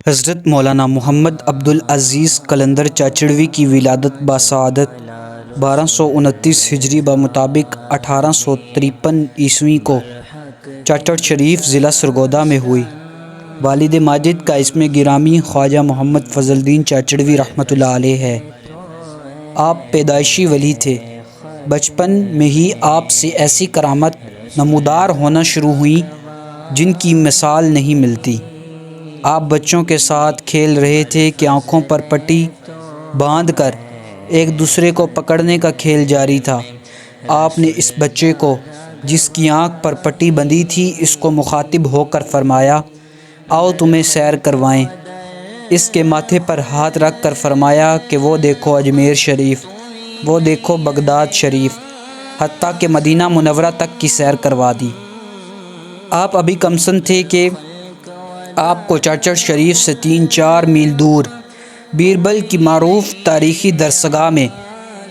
حضرت مولانا محمد عبدالعزیز قلندر چاچڑوی کی ولادت بسعادت 1229 ہجری بمطابق 1853 عیسوی کو چاچڑ شریف ضلع سرگودا میں ہوئی۔ والد ماجد کا اسم گرامی خواجہ محمد فضل الدین چاچڑوی رحمۃ اللہ علیہ ہے۔ آپ پیدائشی ولی تھے۔ بچپن میں ہی آپ سے ایسی کرامت نمودار ہونا شروع ہوئیں جن کی مثال نہیں ملتی۔ آپ بچوں کے ساتھ کھیل رہے تھے کہ آنکھوں پر پٹی باندھ کر ایک دوسرے کو پکڑنے کا کھیل جاری تھا۔ آپ نے اس بچے کو جس کی آنکھ پر پٹی بندھی تھی اس کو مخاطب ہو کر فرمایا، آؤ تمہیں سیر کروائیں۔ اس کے ماتھے پر ہاتھ رکھ کر فرمایا کہ وہ دیکھو اجمیر شریف، وہ دیکھو بغداد شریف، حتیٰ کہ مدینہ منورہ تک کی سیر کروا دی۔ آپ ابھی کم سن تھے کہ آپ کو چاچڑ شریف سے 3-4 میل دور بیربل کی معروف تاریخی درسگاہ میں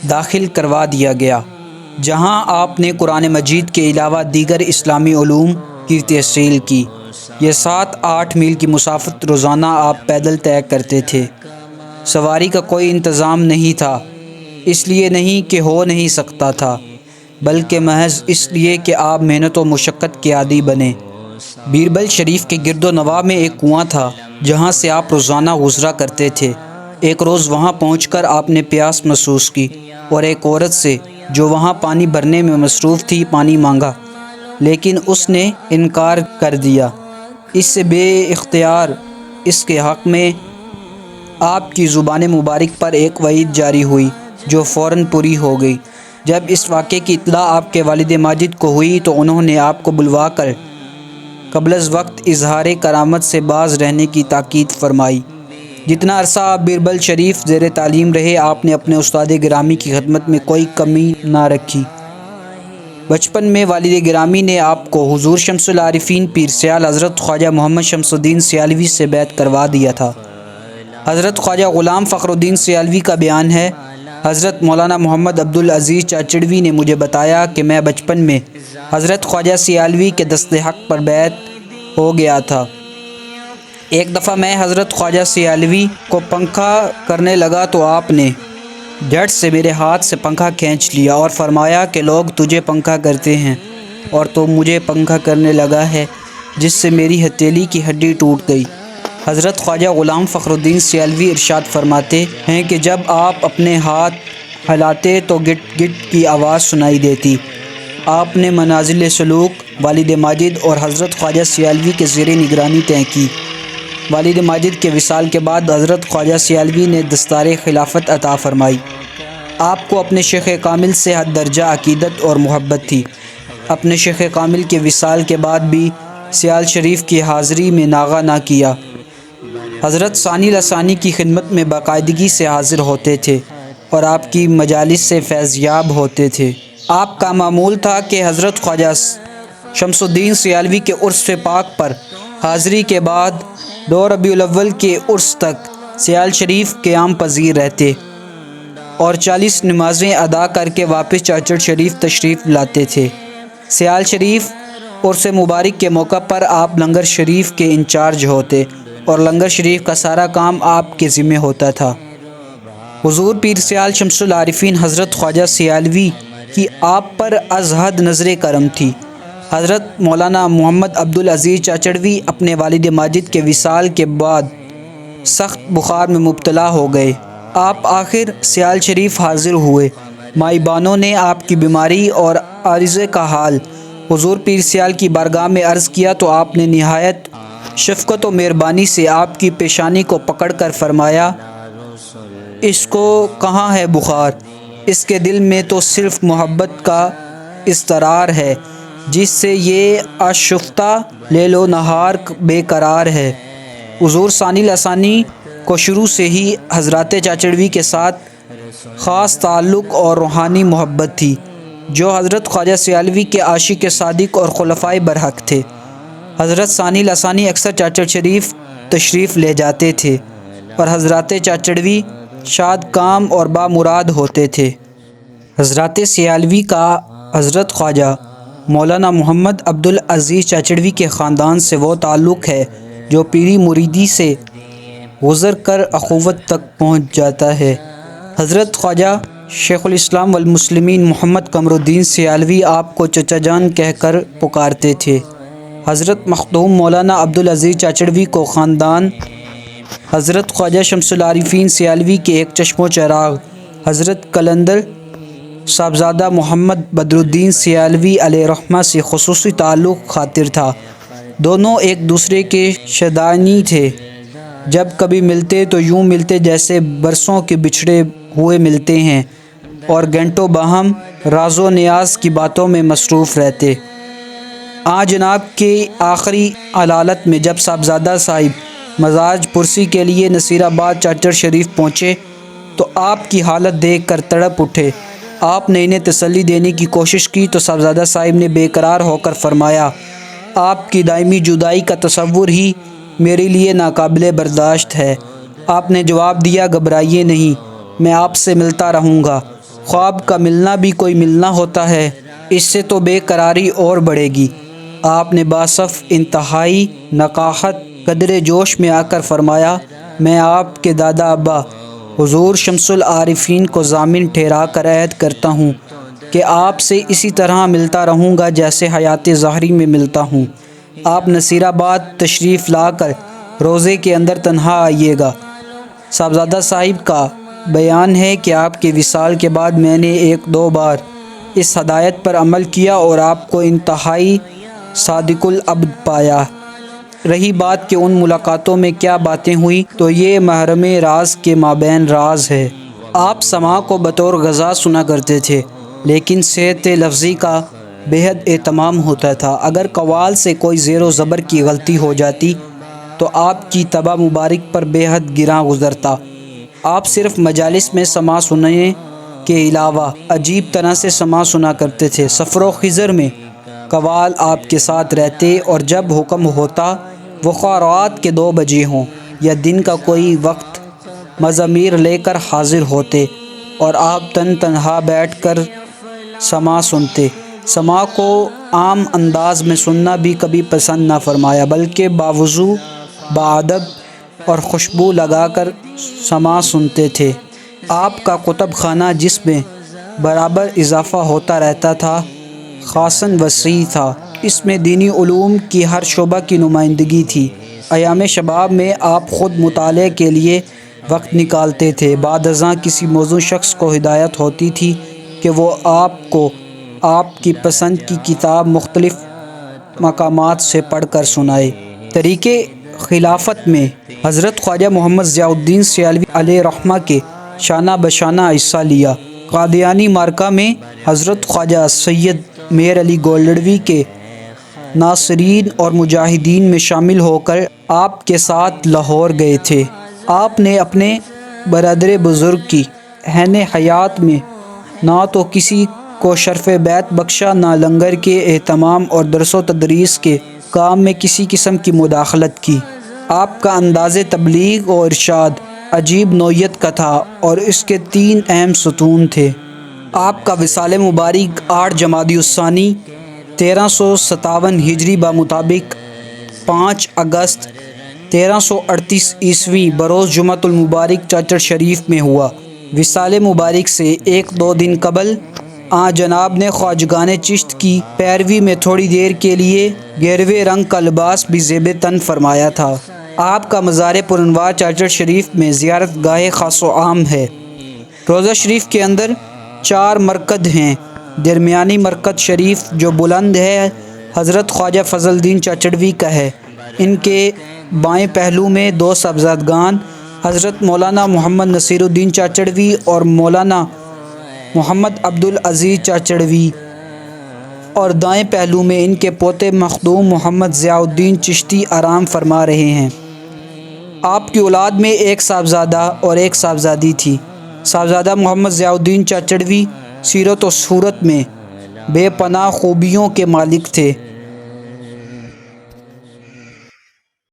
داخل کروا دیا گیا، جہاں آپ نے قرآن مجید کے علاوہ دیگر اسلامی علوم کی تحصیل کی۔ یہ 7-8 میل کی مسافت روزانہ آپ پیدل طے کرتے تھے۔ سواری کا کوئی انتظام نہیں تھا، اس لیے نہیں کہ ہو نہیں سکتا تھا، بلکہ محض اس لیے کہ آپ محنت و مشقت کے عادی بنے۔ بیربل شریف کے گرد و نواح میں ایک کنواں تھا جہاں سے آپ روزانہ گزرا کرتے تھے۔ ایک روز وہاں پہنچ کر آپ نے پیاس محسوس کی اور ایک عورت سے جو وہاں پانی بھرنے میں مصروف تھی پانی مانگا، لیکن اس نے انکار کر دیا۔ اس سے بے اختیار اس کے حق میں آپ کی زبان مبارک پر ایک وعید جاری ہوئی جو فوراً پوری ہو گئی۔ جب اس واقعے کی اطلاع آپ کے والد ماجد کو ہوئی تو انہوں نے آپ کو بلوا کر قبل از وقت اظہار کرامت سے باز رہنے کی تاکید فرمائی۔ جتنا عرصہ آپ بیربل شریف زیر تعلیم رہے، آپ نے اپنے استاد گرامی کی خدمت میں کوئی کمی نہ رکھی۔ بچپن میں والد گرامی نے آپ کو حضور شمس العارفین پیر سیال حضرت خواجہ محمد شمس الدین سیالوی سے بیعت کروا دیا تھا۔ حضرت خواجہ غلام فخر الدین سیالوی کا بیان ہے، حضرت مولانا محمد عبدالعزیز چاچڑوی نے مجھے بتایا کہ میں بچپن میں حضرت خواجہ سیالوی کے دست حق پر بیعت ہو گیا تھا۔ ایک دفعہ میں حضرت خواجہ سیالوی کو پنکھا کرنے لگا تو آپ نے جھٹ سے میرے ہاتھ سے پنکھا کھینچ لیا اور فرمایا کہ لوگ تجھے پنکھا کرتے ہیں اور تو مجھے پنکھا کرنے لگا ہے، جس سے میری ہتھیلی کی ہڈی ٹوٹ گئی۔ حضرت خواجہ غلام فخر الدین سیالوی ارشاد فرماتے ہیں کہ جب آپ اپنے ہاتھ ہلاتے تو گٹ گٹ کی آواز سنائی دیتی۔ آپ نے منازل سلوک والد ماجد اور حضرت خواجہ سیالوی کے زیر نگرانی طے کی۔ والد ماجد کے وصال کے بعد حضرت خواجہ سیالوی نے دستار خلافت عطا فرمائی۔ آپ کو اپنے شیخ کامل سے حد درجہ عقیدت اور محبت تھی۔ اپنے شیخ کامل کے وصال کے بعد بھی سیال شریف کی حاضری میں ناغہ نہ کیا۔ حضرت ثانی لسانی کی خدمت میں باقاعدگی سے حاضر ہوتے تھے اور آپ کی مجالس سے فیضیاب ہوتے تھے۔ آپ کا معمول تھا کہ حضرت خواجہ شمس الدین سیالوی کے عرس پاک پر حاضری کے بعد 2 ربیع الاول کے عرس تک سیال شریف قیام پذیر رہتے اور 40 نمازیں ادا کر کے واپس چاچڑ شریف تشریف لاتے تھے۔ سیال شریف عرس مبارک کے موقع پر آپ لنگر شریف کے انچارج ہوتے اور لنگر شریف کا سارا کام آپ کے ذمہ ہوتا تھا۔ حضور پیر سیال شمس العارفین حضرت خواجہ سیالوی کی آپ پر از حد نظر کرم تھی۔ حضرت مولانا محمد عبدالعزیز چاچڑوی اپنے والد ماجد کے وصال کے بعد سخت بخار میں مبتلا ہو گئے۔ آپ آخر سیال شریف حاضر ہوئے۔ مائی بانوں نے آپ کی بیماری اور عارضے کا حال حضور پیر سیال کی بارگاہ میں عرض کیا تو آپ نے نہایت شفقت و مہربانی سے آپ کی پیشانی کو پکڑ کر فرمایا، اس کو کہاں ہے بخار؟ اس کے دل میں تو صرف محبت کا اضطرار ہے، جس سے یہ آشفتہ لیل و نہار بے قرار ہے۔ حضور ثانی لسانی کو شروع سے ہی حضرات چاچڑوی کے ساتھ خاص تعلق اور روحانی محبت تھی، جو حضرت خواجہ سیالوی کے عاشق صادق اور خلفائے برحق تھے۔ حضرت ثانی لسانی اکثر چاچڑ شریف تشریف لے جاتے تھے اور حضرات چاچڑوی شاد کام اور بامراد ہوتے تھے۔ حضرات سیالوی کا حضرت خواجہ مولانا محمد عبدالعزیز چاچڑوی کے خاندان سے وہ تعلق ہے جو پیری مریدی سے گزر کر اخوت تک پہنچ جاتا ہے۔ حضرت خواجہ شیخ الاسلام والمسلمین محمد قمر الدین سیالوی آپ کو چچا جان کہہ کر پکارتے تھے۔ حضرت مخدوم مولانا عبدالعزیز چاچڑوی کو خاندان حضرت خواجہ شمس العارفین سیالوی کے ایک چشم و چراغ حضرت قلندر صاحبزادہ محمد بدر الدین سیالوی علیہ رحمہ سے خصوصی تعلق خاطر تھا۔ دونوں ایک دوسرے کے شدانی تھے۔ جب کبھی ملتے تو یوں ملتے جیسے برسوں کے بچھڑے ہوئے ملتے ہیں، اور گھنٹوں باہم راز و نیاز کی باتوں میں مصروف رہتے۔ جناب کے آخری علالت میں جب صاحبزادہ صاحب مزاج پرسی کے لیے نصیر آباد چاچڑ شریف پہنچے تو آپ کی حالت دیکھ کر تڑپ اٹھے۔ آپ نے انہیں تسلی دینے کی کوشش کی تو صاحبزادہ صاحب نے بے قرار ہو کر فرمایا، آپ کی دائمی جدائی کا تصور ہی میرے لیے ناقابل برداشت ہے۔ آپ نے جواب دیا، گھبرائیے نہیں، میں آپ سے ملتا رہوں گا۔ خواب کا ملنا بھی کوئی ملنا ہوتا ہے، اس سے تو بے قراری اور بڑھے گی۔ آپ نے باصف انتہائی نقاہت قدرے جوش میں آ کر فرمایا، میں آپ کے دادا ابا حضور شمس العارفین کو ضامن ٹھہرا کر عہد کرتا ہوں کہ آپ سے اسی طرح ملتا رہوں گا جیسے حیات ظاہری میں ملتا ہوں۔ آپ نصیر آباد تشریف لا کر روزے کے اندر تنہا آئیے گا۔ صاحبزادہ صاحب کا بیان ہے کہ آپ کے وصال کے بعد میں نے ایک دو بار اس ہدایت پر عمل کیا اور آپ کو انتہائی صادق العبد پایا۔ رہی بات کہ ان ملاقاتوں میں کیا باتیں ہوئیں تو یہ محرم راز کے مابین راز ہے۔ آپ سماع کو بطور غذا سنا کرتے تھے، لیکن صحت لفظی کا بے حد اہتمام ہوتا تھا۔ اگر قوال سے کوئی زیر و زبر کی غلطی ہو جاتی تو آپ کی طبع مبارک پر بے حد گراں گزرتا۔ آپ صرف مجالس میں سماع سننے کے علاوہ عجیب طرح سے سماع سنا کرتے تھے۔ سفر و خضر میں قوال آپ کے ساتھ رہتے اور جب حکم ہوتا وہ خواہ رات کے 2 بجے ہوں یا دن کا کوئی وقت مزامیر لے کر حاضر ہوتے اور آپ تنہا بیٹھ کر سماع سنتے۔ سماع کو عام انداز میں سننا بھی کبھی پسند نہ فرمایا، بلکہ باوضو، باادب اور خوشبو لگا کر سماع سنتے تھے۔ آپ کا کتب خانہ جس میں برابر اضافہ ہوتا رہتا تھا خاصاً وسیع تھا۔ اس میں دینی علوم کی ہر شعبہ کی نمائندگی تھی۔ ایام شباب میں آپ خود مطالعے کے لیے وقت نکالتے تھے۔ بعد ازاں کسی موضوع شخص کو ہدایت ہوتی تھی کہ وہ آپ کو آپ کی پسند کی کتاب مختلف مقامات سے پڑھ کر سنائے۔ طریقِ خلافت میں حضرت خواجہ محمد ضیاء الدین سیالوی علیہ رحمہ کے شانہ بشانہ حصہ لیا۔ قادیانی معرکہ میں حضرت خواجہ سید میر علی گولڑوی کے ناصرین اور مجاہدین میں شامل ہو کر آپ کے ساتھ لاہور گئے تھے۔ آپ نے اپنے برادر بزرگ کی عین حیات میں نہ تو کسی کو شرف بیعت بخشا، نہ لنگر کے اہتمام اور درس و تدریس کے کام میں کسی قسم کی مداخلت کی۔ آپ کا انداز تبلیغ و ارشاد عجیب نوعیت کا تھا اور اس کے 3 اہم ستون تھے۔ آپ کا وصال مبارک 8 جمادی الثانی 1357 ہجری بمطابق 5 اگست 1338 عیسوی بروز جمعۃ المبارک چاچڑ شریف میں ہوا۔ وصال مبارک سے 1-2 دن قبل جناب نے خواجگان چشت کی پیروی میں تھوڑی دیر کے لیے گیروے رنگ کا لباس بھی زیب تن فرمایا تھا۔ آپ کا مزار پرانوار چاچڑ شریف میں زیارت گاہ خاص و عام ہے۔ روضہ شریف کے اندر 4 مرکز ہیں۔ درمیانی مرکز شریف جو بلند ہے حضرت خواجہ فضل الدین چاچڑوی کا ہے۔ ان کے بائیں پہلو میں 2 صاحبزادگان حضرت مولانا محمد نصیر الدین چاچڑوی اور مولانا محمد عبدالعزیز چاچڑوی، اور دائیں پہلو میں ان کے پوتے مخدوم محمد ضیاء الدین چشتی آرام فرما رہے ہیں۔ آپ کی اولاد میں 1 صاحبزادہ اور 1 صاحبزادی تھی۔ صاحبزادہ محمد ضیاء الدین چاچڑوی سیرت و صورت میں بے پناہ خوبیوں کے مالک تھے۔